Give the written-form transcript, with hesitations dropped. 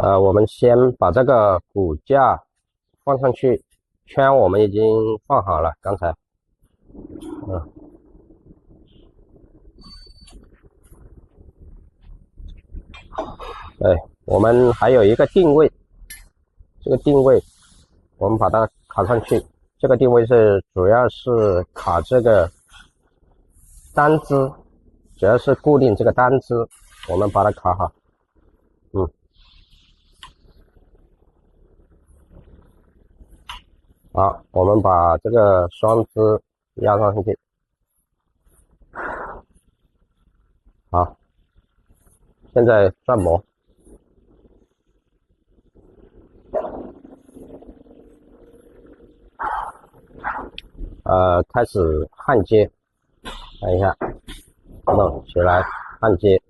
我们先把这个骨架放上去，圈我们已经放好了，刚才，对，我们还有一个定位，这个定位我们把它卡上去，这个定位是主要是卡这个单支，主要是固定这个单支，我们把它卡好，好，我们把这个双支压上去，好，现在转模，开始焊接，看一下，弄起来焊接。